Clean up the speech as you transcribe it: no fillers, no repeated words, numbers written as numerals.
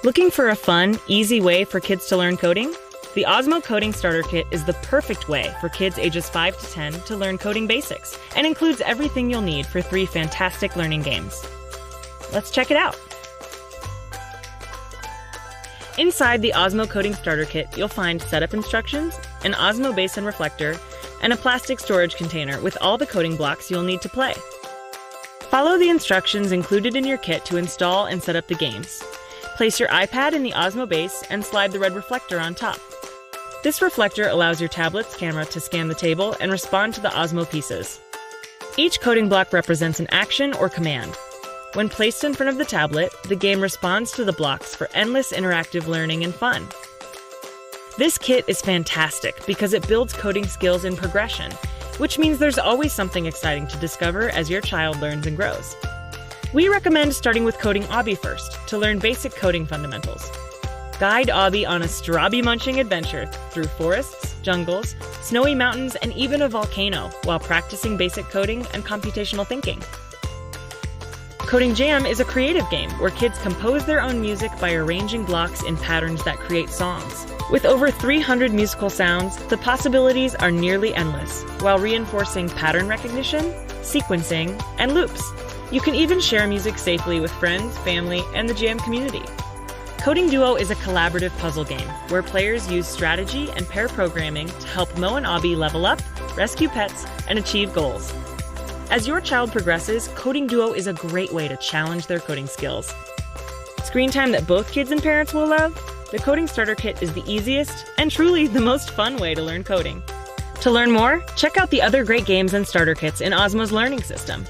Looking for a fun, easy way for kids to learn coding? The Osmo Coding Starter Kit is the perfect way for kids ages 5 to 10 to learn coding basics and includes everything you'll need for 3 fantastic learning games. Let's check it out. Inside the Osmo Coding Starter Kit, you'll find setup instructions, an Osmo base and reflector, and a plastic storage container with all the coding blocks you'll need to play. Follow the instructions included in your kit to install and set up the games. Place your iPad in the Osmo base and slide the red reflector on top. This reflector allows your tablet's camera to scan the table and respond to the Osmo pieces. Each coding block represents an action or command. When placed in front of the tablet, the game responds to the blocks for endless interactive learning and fun. This kit is fantastic because it builds coding skills in progression, which means there's always something exciting to discover as your child learns and grows. We recommend starting with coding Obby first to learn basic coding fundamentals. Guide Obby on a strawberry-munching adventure through forests, jungles, snowy mountains, and even a volcano while practicing basic coding and computational thinking. Coding Jam is a creative game where kids compose their own music by arranging blocks in patterns that create songs. With over 300 musical sounds, the possibilities are nearly endless, while reinforcing pattern recognition, sequencing, and loops. You can even share music safely with friends, family, and the Jam community. Coding Duo is a collaborative puzzle game where players use strategy and pair programming to help Mo and Obby level up, rescue pets, and achieve goals. As your child progresses, Coding Duo is a great way to challenge their coding skills. Screen time that both kids and parents will love? The Coding Starter Kit is the easiest and truly the most fun way to learn coding. To learn more, check out the other great games and starter kits in Osmo's Learning System.